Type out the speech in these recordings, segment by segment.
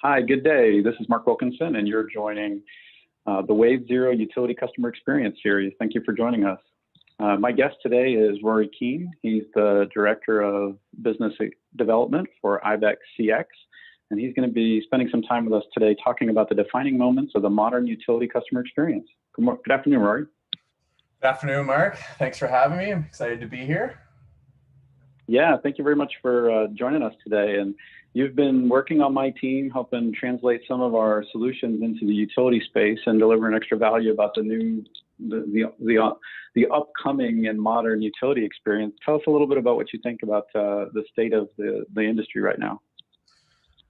Hi, good day. This is Mark Wilkinson, and you're joining the Wave Zero Utility Customer Experience Series. Thank you for joining us. My guest today is Rory Keane. He's the Director of Business Development for IBEX CX, and he's going to be spending some time with us today talking about the defining moments of the modern utility customer experience. Good afternoon, Rory. Good afternoon, Mark. Thanks for having me. I'm excited to be here. Yeah, thank you very much for joining us today. And you've been working on my team, helping translate some of our solutions into the utility space and delivering extra value about the upcoming and modern utility experience. Tell us a little bit about what you think about the state of the industry right now.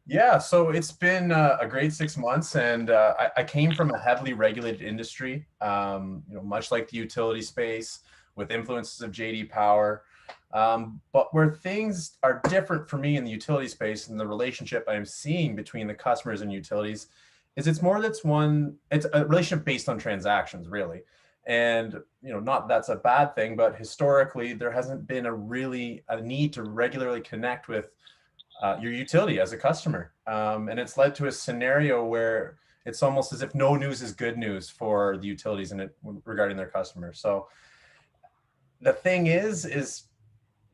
Yeah, so it's been a great 6 months, and I came from a heavily regulated industry, much like the utility space, with influences of JD Power. But where things are different for me in the utility space and the relationship I'm seeing between the customers and utilities is it's a relationship based on transactions, really. And not that's a bad thing, but historically there hasn't been a need to regularly connect with your utility as a customer. And it's led to a scenario where it's almost as if no news is good news for the utilities regarding their customers. So the thing is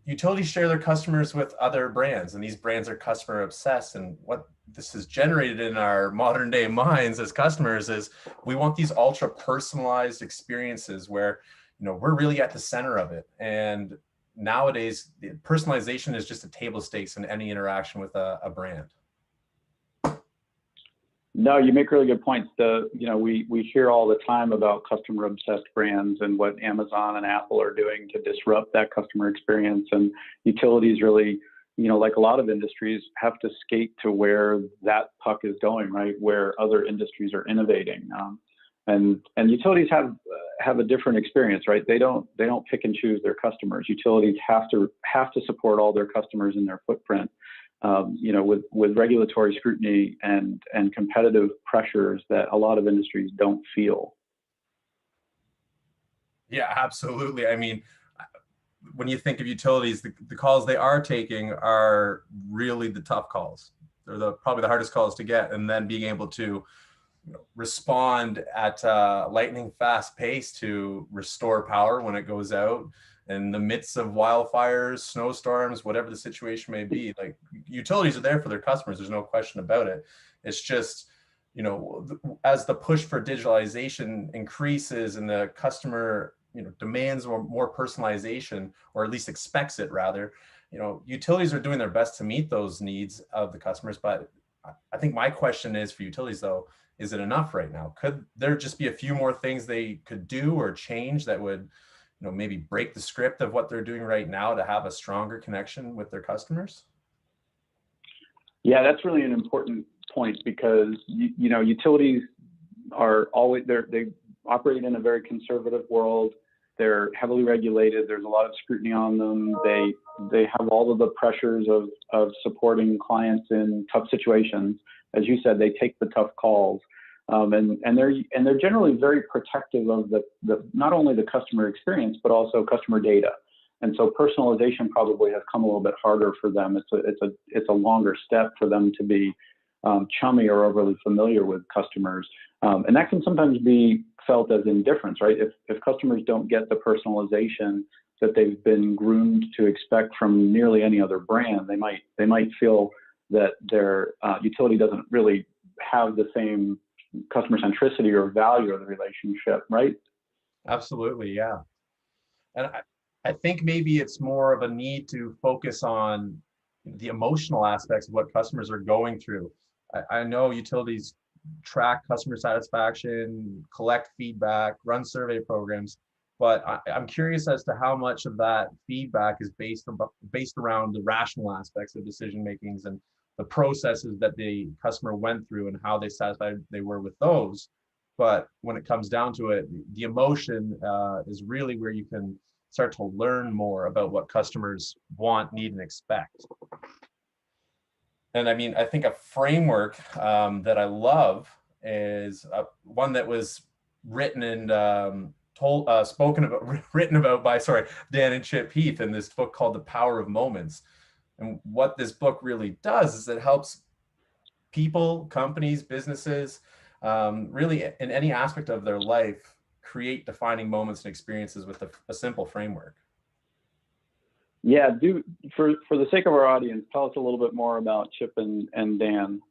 utilities share their customers with other brands, and these brands are customer obsessed. And what this has generated in our modern day minds as customers is we want these ultra personalized experiences where, we're really at the center of it. And nowadays, personalization is just a table stakes in any interaction with a brand. No, you make really good points. We hear all the time about customer obsessed brands and what Amazon and Apple are doing to disrupt that customer experience. And utilities really, like a lot of industries, have to skate to where that puck is going, right? Where other industries are innovating. And utilities have a different experience, right? They don't pick and choose their customers. Utilities have to support all their customers in their footprint. With regulatory scrutiny and competitive pressures that a lot of industries don't feel. Yeah, absolutely. I mean, when you think of utilities, the calls they are taking are really the tough calls. They're probably the hardest calls to get, and then being able to respond at lightning fast pace to restore power when it goes out in the midst of wildfires, snowstorms, whatever the situation may be. Like, utilities are there for their customers. There's no question about it. It's just, as the push for digitalization increases and the customer, demands more personalization, or at least expects it rather, utilities are doing their best to meet those needs of the customers. But I think my question is for utilities though, is it enough right now? Could there just be a few more things they could do or change that would maybe break the script of what they're doing right now to have a stronger connection with their customers? Yeah, that's really an important point, because utilities are always they operate in a very conservative world. They're heavily regulated. There's a lot of scrutiny on them. They have all of the pressures of supporting clients in tough situations. As you said, they take the tough calls. And they're generally very protective of the not only the customer experience, but also customer data. And so personalization probably has come a little bit harder for them. It's a longer step for them to be chummy or overly familiar with customers. And that can sometimes be felt as indifference, right? If customers don't get the personalization that they've been groomed to expect from nearly any other brand, they might feel that their utility doesn't really have the same customer centricity or value of the relationship, right? Absolutely, yeah. And I think maybe it's more of a need to focus on the emotional aspects of what customers are going through. I know utilities track customer satisfaction, collect feedback, run survey programs, but I'm curious as to how much of that feedback is based around the rational aspects of decision makings and the processes that the customer went through and how satisfied they were with those. But when it comes down to it, the emotion is really where you can start to learn more about what customers want, need, and expect. And I mean, I think a framework that I love is one that was written and written about by Dan and Chip Heath in this book called The Power of Moments. And what this book really does is it helps people, companies, businesses, really in any aspect of their life, create defining moments and experiences with a simple framework. Yeah, for the sake of our audience, tell us a little bit more about Chip and Dan.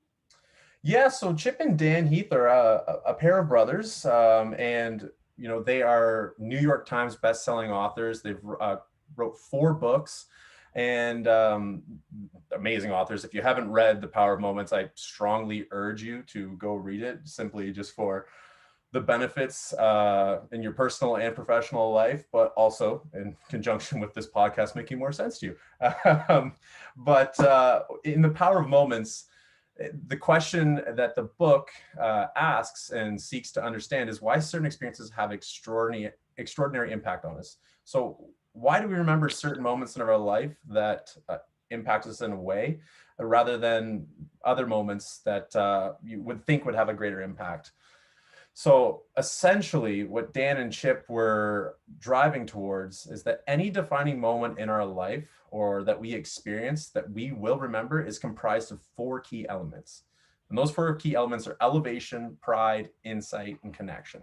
Yeah, so Chip and Dan Heath are a pair of brothers, and they are New York Times best-selling authors. They've wrote 4 books, and amazing authors. If you haven't read The Power of Moments, I strongly urge you to go read it, simply just for the benefits in your personal and professional life, but also in conjunction with this podcast making more sense to you. But in The Power of Moments, the question that the book asks and seeks to understand is why certain experiences have extraordinary impact on us. So why do we remember certain moments in our life that impact us in a way rather than other moments that you would think would have a greater impact? So essentially what Dan and Chip were driving towards is that any defining moment in our life or that we experience that we will remember is comprised of 4 key elements. And those 4 key elements are elevation, pride, insight, and connection.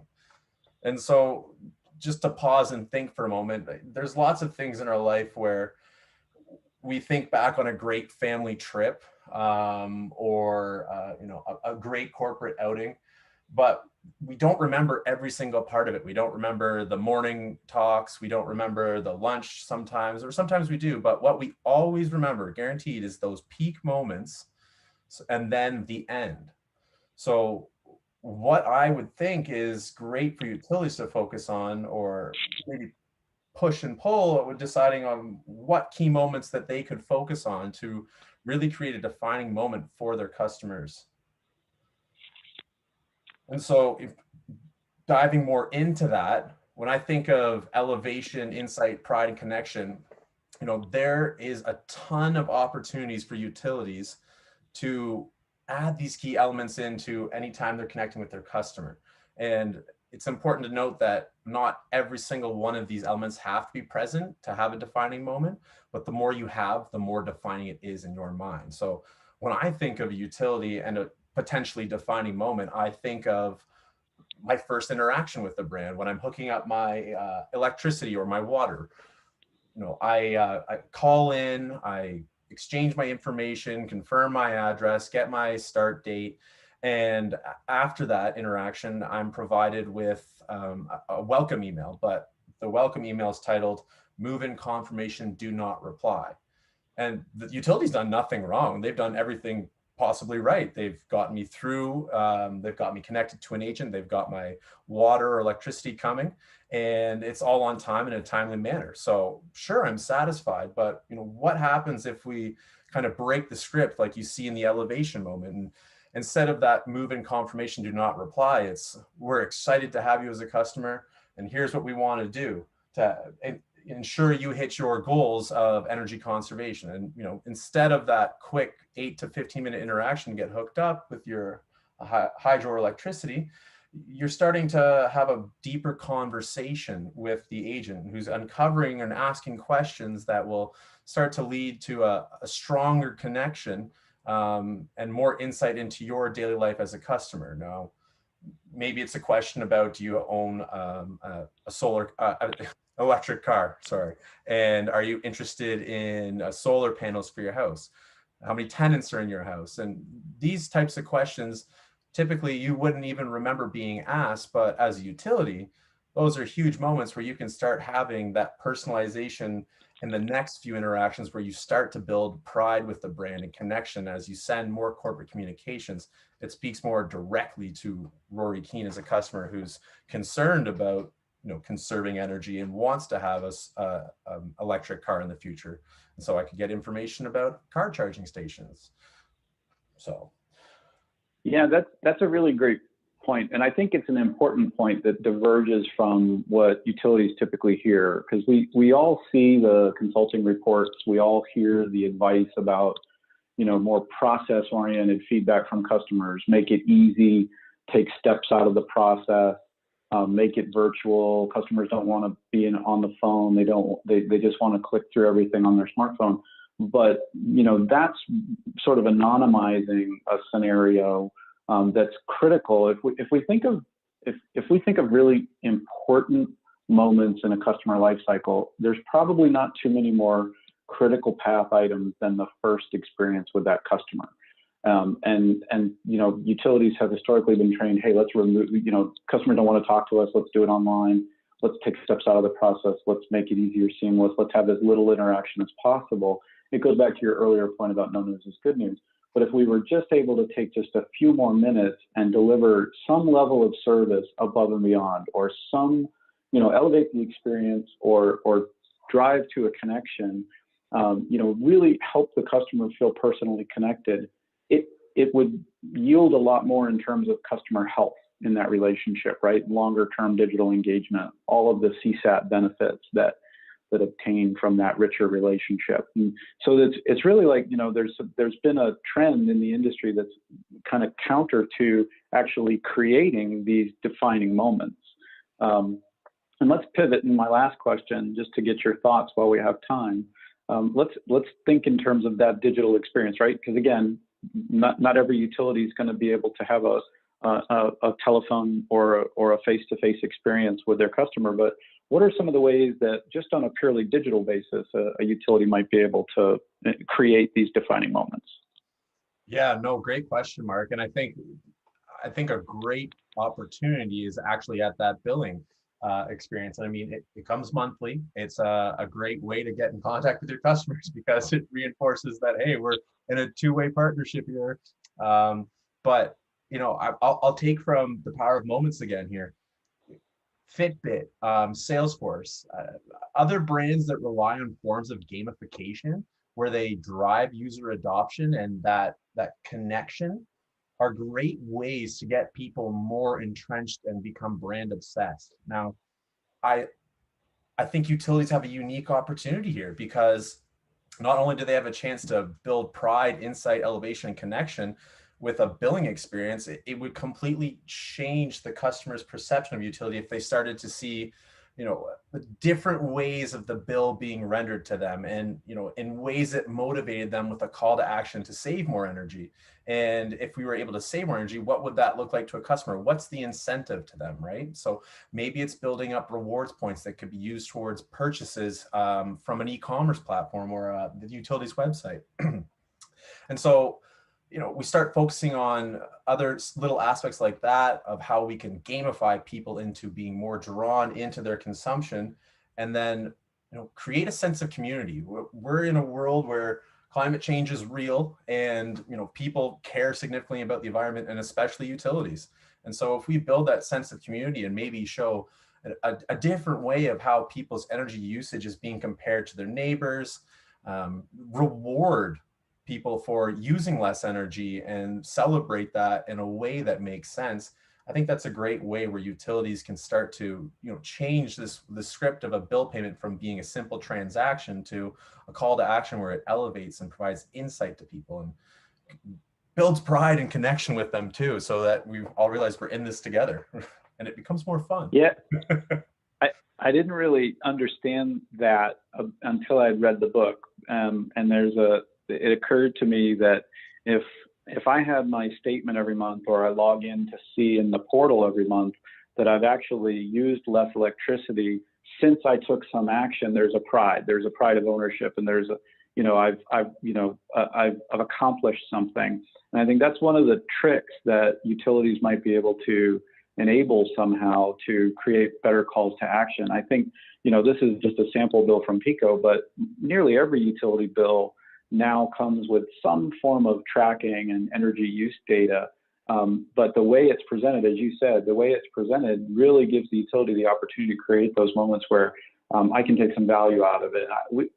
And so just to pause and think for a moment, there's lots of things in our life where we think back on a great family trip or a great corporate outing, but we don't remember every single part of it. We don't remember the morning talks. We don't remember the lunch sometimes, or sometimes we do. But what we always remember, guaranteed, is those peak moments and then the end. So what I would think is great for utilities to focus on, or maybe push and pull with deciding on what key moments that they could focus on to really create a defining moment for their customers. And so if diving more into that, when I think of elevation, insight, pride, and connection, there is a ton of opportunities for utilities to add these key elements into anytime they're connecting with their customer. And it's important to note that not every single one of these elements have to be present to have a defining moment, but the more you have, the more defining it is in your mind. So when I think of a utility and a potentially defining moment, I think of my first interaction with the brand when I'm hooking up my electricity or my water. I call in, I exchange my information, confirm my address, get my start date. And after that interaction, I'm provided with a welcome email, but the welcome email is titled "Move-in confirmation, do not reply." And the utility's done nothing wrong. They've done everything possibly right. They've got me through, they've got me connected to an agent, they've got my water or electricity coming, and it's all on time in a timely manner. So sure, I'm satisfied, but what happens if we kind of break the script like you see in the elevation moment? And instead of that move-in confirmation, do not reply, it's we're excited to have you as a customer, and here's what we want to do to ensure you hit your goals of energy conservation. And instead of that quick 8 to 15 minute interaction, get hooked up with your hydroelectricity, you're starting to have a deeper conversation with the agent who's uncovering and asking questions that will start to lead to a stronger connection and more insight into your daily life as a customer. Now, maybe it's a question about, do you own a solar electric car, sorry, and are you interested in solar panels for your house? How many tenants are in your house? And these types of questions, typically you wouldn't even remember being asked, but as a utility, those are huge moments where you can start having that personalization in the next few interactions, where you start to build pride with the brand and connection. As you send more corporate communications, it speaks more directly to Rory Keane as a customer who's concerned about conserving energy and wants to have a electric car in the future. And so I could get information about car charging stations. So yeah, that's a really great point, and I think it's an important point that diverges from what utilities typically hear, because we all see the consulting reports, we all hear the advice about more process oriented feedback from customers, make it easy, take steps out of the process, make it virtual. Customers don't want to be on the phone. They just want to click through everything on their smartphone. but that's sort of anonymizing a scenario that's critical. If we think of really important moments in a customer life cycle, there's probably not too many more critical path items than the first experience with that customer. And utilities have historically been trained, hey, let's remove, customers don't want to talk to us, let's do it online, let's take steps out of the process, let's make it easier, seamless, let's have as little interaction as possible. It goes back to your earlier point about no news is good news. But if we were just able to take just a few more minutes and deliver some level of service above and beyond, or some, elevate the experience or drive to a connection, really help the customer feel personally connected, it would yield a lot more in terms of customer health in that relationship, right? Longer term digital engagement, all of the CSAT benefits that obtain from that richer relationship. And so it's really like, there's been a trend in the industry that's kind of counter to actually creating these defining moments. And let's pivot in my last question, just to get your thoughts while we have time. Let's think in terms of that digital experience, right? Because again, not every utility is going to be able to have a telephone or a face-to-face experience with their customer. But what are some of the ways that, just on a purely digital basis, a utility might be able to create these defining moments? Yeah, no, great question, Mark. And I think a great opportunity is actually at that billing experience. And I mean, it comes monthly. It's a great way to get in contact with your customers because it reinforces that, hey, we're in a two-way partnership here. But I'll take from the power of moments again here. Fitbit, Salesforce, other brands that rely on forms of gamification where they drive user adoption and that connection are great ways to get people more entrenched and become brand obsessed. Now, I think utilities have a unique opportunity here because not only do they have a chance to build pride, insight, elevation, and connection with a billing experience, it would completely change the customer's perception of utility if they started to see, different ways of the bill being rendered to them, and in ways that motivated them with a call to action to save more energy. And if we were able to save more energy, what would that look like to a customer? What's the incentive to them, right? So maybe it's building up rewards points that could be used towards purchases from an e-commerce platform or the utility's website. And so we start focusing on other little aspects like that of how we can gamify people into being more drawn into their consumption, and then create a sense of community. We're in a world where climate change is real, and people care significantly about the environment, and especially utilities. And so if we build that sense of community and maybe show a different way of how people's energy usage is being compared to their neighbors, reward people for using less energy and celebrate that in a way that makes sense, I think that's a great way where utilities can start to change the script of a bill payment from being a simple transaction to a call to action where it elevates and provides insight to people and builds pride and connection with them too, so that we all realize we're in this together and it becomes more fun. Yeah. I didn't really understand that until I had read the book. And it occurred to me that if I had my statement every month, or I log in to see in the portal every month that I've actually used less electricity since I took some action, there's a pride of ownership, and there's I've accomplished something. And I think that's one of the tricks that utilities might be able to enable somehow to create better calls to action. I think, this is just a sample bill from PECO, but nearly every utility bill now comes with some form of tracking and energy use data. But the way it's presented, as you said, really gives the utility the opportunity to create those moments where I can take some value out of it.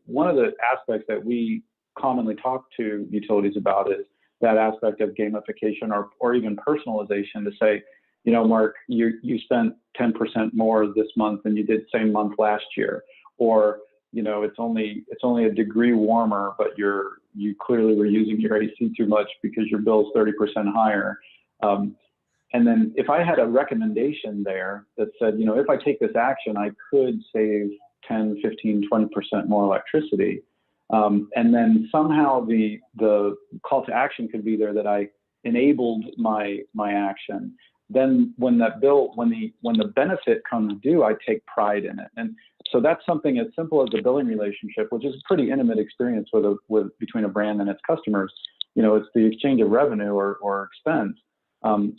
One of the aspects that we commonly talk to utilities about is that aspect of gamification or even personalization, to say, Mark, you spent 10% more this month than you did same month last year, or it's only a degree warmer, but you clearly were using your AC too much because your bill's 30% higher. And then if I had a recommendation there that said, if I take this action, I could save 10, 15, 20% more electricity, And then somehow the call to action could be there that I enabled my action. Then when the benefit comes due, I take pride in it. And so that's something as simple as a billing relationship, which is a pretty intimate experience between a brand and its customers. It's the exchange of revenue or expense.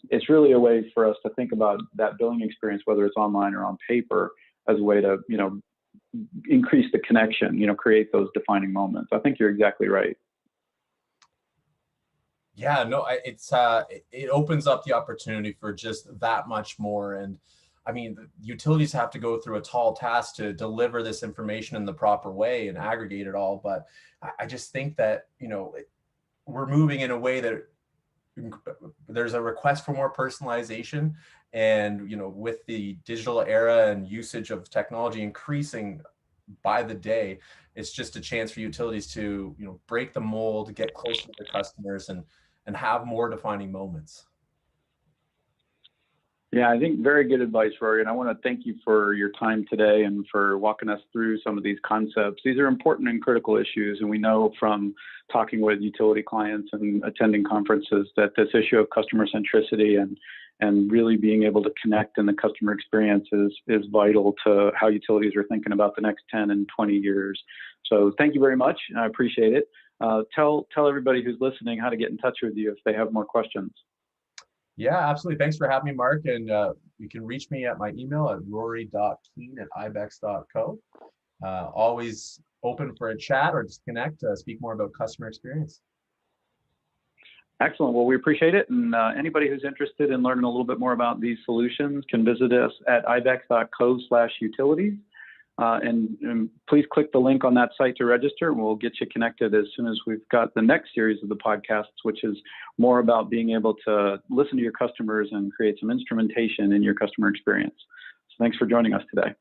It's really a way for us to think about that billing experience, whether it's online or on paper, as a way to, increase the connection, create those defining moments. I think you're exactly right. Yeah, no, it opens up the opportunity for just that much more. And I mean, the utilities have to go through a tall task to deliver this information in the proper way and aggregate it all. But I just think that, we're moving in a way that there's a request for more personalization. And, with the digital era and usage of technology increasing by the day, it's just a chance for utilities to, break the mold, get closer to their customers, and have more defining moments. Yeah, I think very good advice, Rory. And I want to thank you for your time today and for walking us through some of these concepts. These are important and critical issues. And we know from talking with utility clients and attending conferences that this issue of customer centricity and really being able to connect in the customer experience is vital to how utilities are thinking about the next 10 and 20 years. So thank you very much. I appreciate it. Tell everybody who's listening how to get in touch with you if they have more questions. Yeah, absolutely. Thanks for having me, Mark. And you can reach me at my email at rory.keene@ibex.co. Always open for a chat or just connect to speak more about customer experience. Excellent. Well, we appreciate it. And anybody who's interested in learning a little bit more about these solutions can visit us at ibex.co/utilities. And please click the link on that site to register, and we'll get you connected as soon as we've got the next series of the podcasts, which is more about being able to listen to your customers and create some instrumentation in your customer experience. So thanks for joining us today.